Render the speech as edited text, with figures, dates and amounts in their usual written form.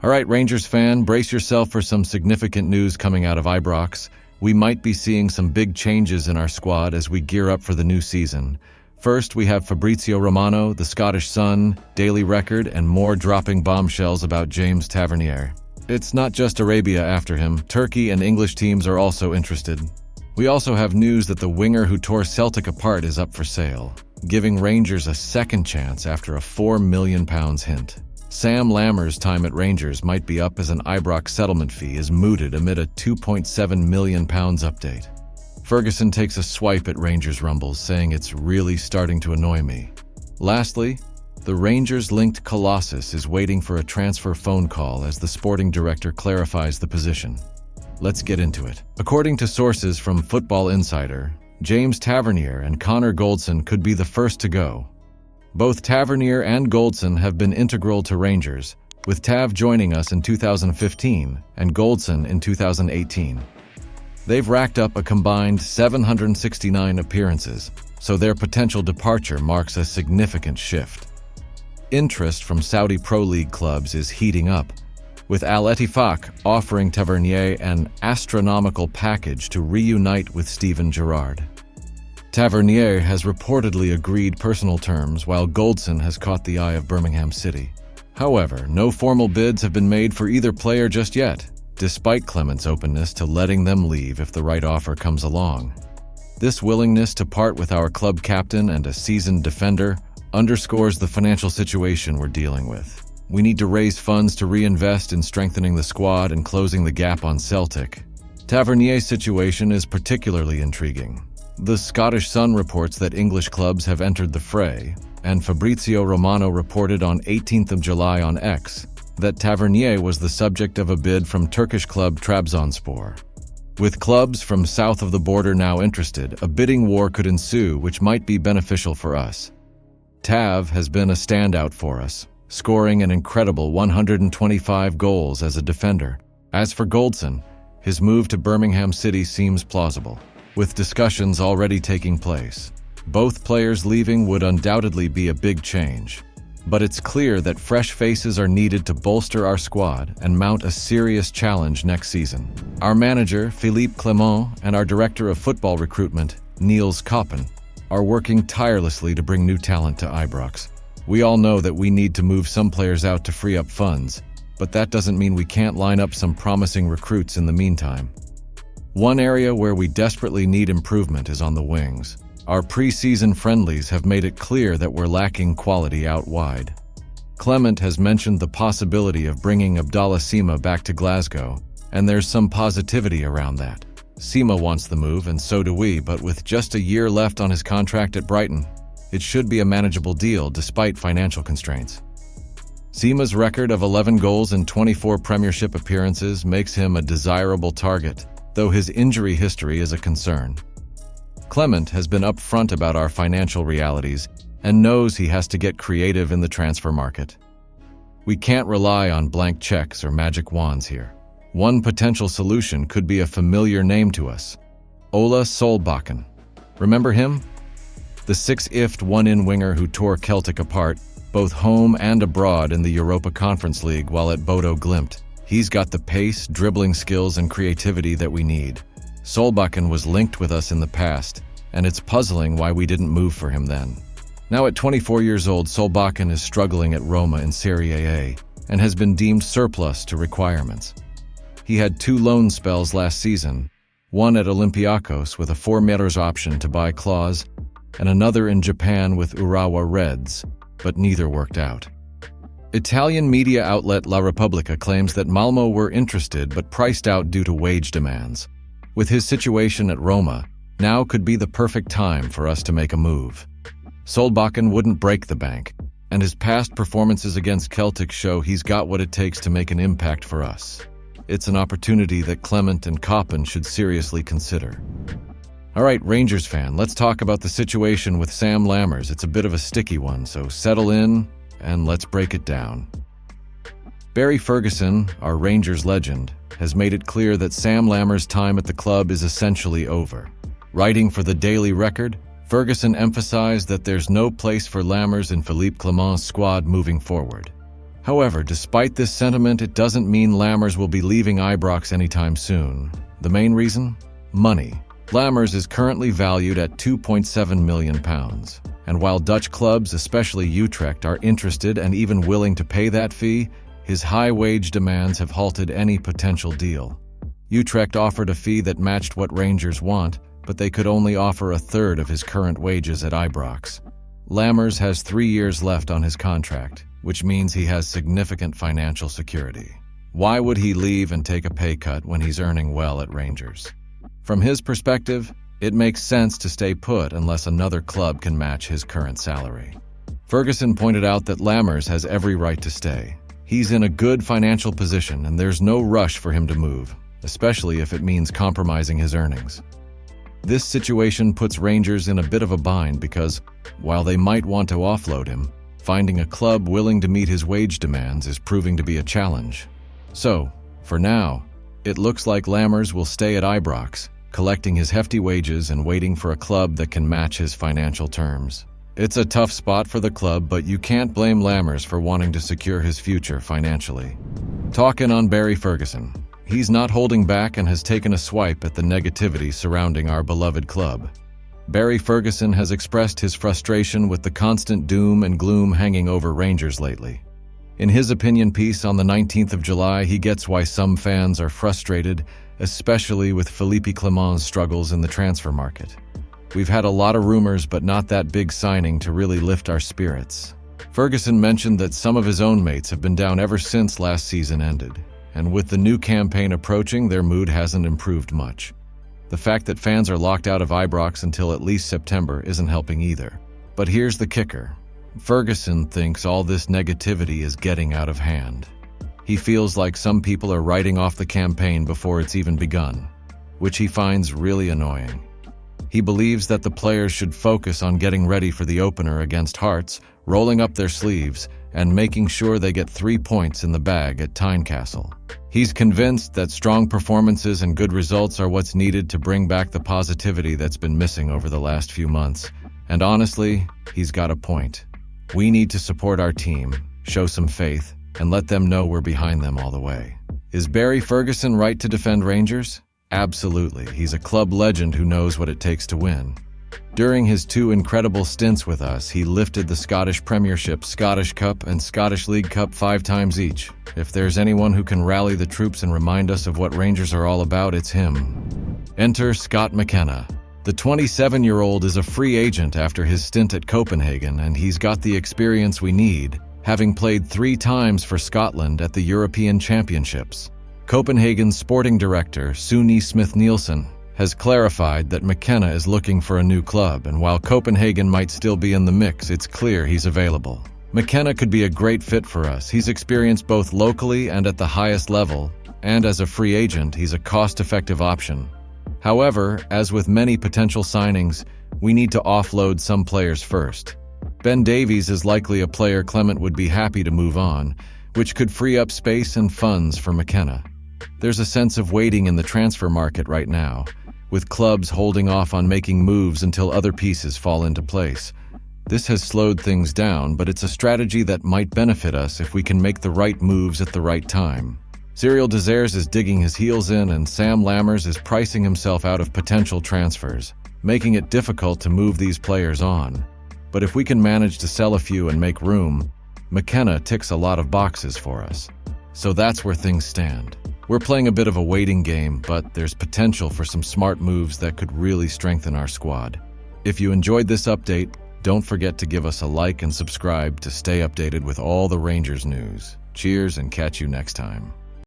All right, Rangers fan, brace yourself for some significant news coming out of Ibrox. We might be seeing some big changes in our squad as we gear up for the new season. First, we have Fabrizio Romano, the Scottish Sun, Daily Record, and more dropping bombshells about James Tavernier. It's not just Arabia after him. Turkey and English teams are also interested. We also have news that the winger who tore Celtic apart is up for sale, giving Rangers a second chance after a £4 million hint. Sam Lammers' time at Rangers might be up as an Ibrox settlement fee is mooted amid a £2.7 million update. Ferguson takes a swipe at Rangers rumbles, saying it's really starting to annoy me. Lastly, the Rangers-linked Colossus is waiting for a transfer phone call as the sporting director clarifies the position. Let's get into it. According to sources from Football Insider, James Tavernier and Connor Goldson could be the first to go. Both Tavernier and Goldson have been integral to Rangers, with Tav joining us in 2015 and Goldson in 2018. They've racked up a combined 769 appearances, so their potential departure marks a significant shift. Interest from Saudi Pro League clubs is heating up, with Al Ettifaq offering Tavernier an astronomical package to reunite with Steven Gerrard. Tavernier has reportedly agreed personal terms, while Goldson has caught the eye of Birmingham City. However, no formal bids have been made for either player just yet, despite Clement's openness to letting them leave if the right offer comes along. This willingness to part with our club captain and a seasoned defender underscores the financial situation we're dealing with. We need to raise funds to reinvest in strengthening the squad and closing the gap on Celtic. Tavernier's situation is particularly intriguing. The Scottish Sun reports that English clubs have entered the fray, and Fabrizio Romano reported on 18th of July on X that Tavernier was the subject of a bid from Turkish club Trabzonspor. With clubs from south of the border now interested, a bidding war could ensue, which might be beneficial for us. Tav has been a standout for us, scoring an incredible 125 goals as a defender. As for Goldson, his move to Birmingham City seems plausible, with discussions already taking place. Both players leaving would undoubtedly be a big change, but it's clear that fresh faces are needed to bolster our squad and mount a serious challenge next season. Our manager, Philippe Clement, and our director of football recruitment, Niels Koppen, are working tirelessly to bring new talent to Ibrox. We all know that we need to move some players out to free up funds, but that doesn't mean we can't line up some promising recruits in the meantime. One area where we desperately need improvement is on the wings. Our pre-season friendlies have made it clear that we're lacking quality out wide. Clement has mentioned the possibility of bringing Abdallah Sima back to Glasgow, and there's some positivity around that. Sima wants the move, and so do we, but with just a year left on his contract at Brighton, it should be a manageable deal despite financial constraints. Sima's record of 11 goals in 24 Premiership appearances makes him a desirable target, though his injury history is a concern. Clement has been upfront about our financial realities and knows he has to get creative in the transfer market. We can't rely on blank checks or magic wands here. One potential solution could be a familiar name to us, Ola Solbakken. Remember him? The 6-ift one-in winger who tore Celtic apart, both home and abroad in the Europa Conference League while at Bodo Glimt. He's got the pace, dribbling skills, and creativity that we need. Solbakken was linked with us in the past, and it's puzzling why we didn't move for him then. Now at 24 years old, Solbakken is struggling at Roma in Serie A and has been deemed surplus to requirements. He had 2 loan spells last season, one at Olympiacos with a 4 million option to buy clause, and another in Japan with Urawa Reds, but neither worked out. Italian media outlet La Repubblica claims that Malmo were interested but priced out due to wage demands. With his situation at Roma, now could be the perfect time for us to make a move. Solbakken wouldn't break the bank, and his past performances against Celtic show he's got what it takes to make an impact for us. It's an opportunity that Clement and Koppen should seriously consider. All right, Rangers fan, let's talk about the situation with Sam Lammers. It's a bit of a sticky one, so settle in and let's break it down. Barry Ferguson, our Rangers legend, has made it clear that Sam Lammers' time at the club is essentially over. Writing for the Daily Record, Ferguson emphasized that there's no place for Lammers in Philippe Clement's squad moving forward. However, despite this sentiment, it doesn't mean Lammers will be leaving Ibrox anytime soon. The main reason? Money. Lammers is currently valued at £2.7 million, and while Dutch clubs, especially Utrecht, are interested and even willing to pay that fee, his high wage demands have halted any potential deal. Utrecht offered a fee that matched what Rangers want, but they could only offer a third of his current wages at Ibrox. Lammers has 3 years left on his contract, which means he has significant financial security. Why would he leave and take a pay cut when he's earning well at Rangers? From his perspective, it makes sense to stay put unless another club can match his current salary. Ferguson pointed out that Lammers has every right to stay. He's in a good financial position and there's no rush for him to move, especially if it means compromising his earnings. This situation puts Rangers in a bit of a bind because, while they might want to offload him, finding a club willing to meet his wage demands is proving to be a challenge. So, for now, it looks like Lammers will stay at Ibrox, collecting his hefty wages and waiting for a club that can match his financial terms. It's a tough spot for the club, but you can't blame Lammers for wanting to secure his future financially. Talking on Barry Ferguson. He's not holding back and has taken a swipe at the negativity surrounding our beloved club. Barry Ferguson has expressed his frustration with the constant doom and gloom hanging over Rangers lately. In his opinion piece on the 19th of July, he gets why some fans are frustrated, especially with Philippe Clement's struggles in the transfer market. We've had a lot of rumors, but not that big signing to really lift our spirits. Ferguson mentioned that some of his own mates have been down ever since last season ended, and with the new campaign approaching, their mood hasn't improved much. The fact that fans are locked out of Ibrox until at least September isn't helping either. But here's the kicker. Ferguson thinks all this negativity is getting out of hand. He feels like some people are writing off the campaign before it's even begun, which he finds really annoying. He believes that the players should focus on getting ready for the opener against Hearts, rolling up their sleeves, and making sure they get 3 points in the bag at Tynecastle. He's convinced that strong performances and good results are what's needed to bring back the positivity that's been missing over the last few months. And honestly, he's got a point. We need to support our team, show some faith, and let them know we're behind them all the way. Is Barry Ferguson right to defend Rangers? Absolutely. He's a club legend who knows what it takes to win. During his 2 incredible stints with us, he lifted the Scottish Premiership, Scottish Cup, and Scottish League Cup 5 times each. If there's anyone who can rally the troops and remind us of what Rangers are all about, it's him. Enter Scot Mckenna. The 27-year-old is a free agent after his stint at Copenhagen, and he's got the experience we need, having played 3 times for Scotland at the European Championships. Copenhagen's sporting director, Sune Smith-Nielsen, has clarified that Mckenna is looking for a new club, and while Copenhagen might still be in the mix, it's clear he's available. Mckenna could be a great fit for us. He's experienced both locally and at the highest level, and as a free agent, he's a cost-effective option. However, as with many potential signings, we need to offload some players first. Ben Davies is likely a player Clement would be happy to move on, which could free up space and funds for Mckenna. There's a sense of waiting in the transfer market right now, with clubs holding off on making moves until other pieces fall into place. This has slowed things down, but it's a strategy that might benefit us if we can make the right moves at the right time. Cyril Desires is digging his heels in, and Sam Lammers is pricing himself out of potential transfers, making it difficult to move these players on. But if we can manage to sell a few and make room, Mckenna ticks a lot of boxes for us. So that's where things stand. We're playing a bit of a waiting game, but there's potential for some smart moves that could really strengthen our squad. If you enjoyed this update, don't forget to give us a like and subscribe to stay updated with all the Rangers news. Cheers and catch you next time.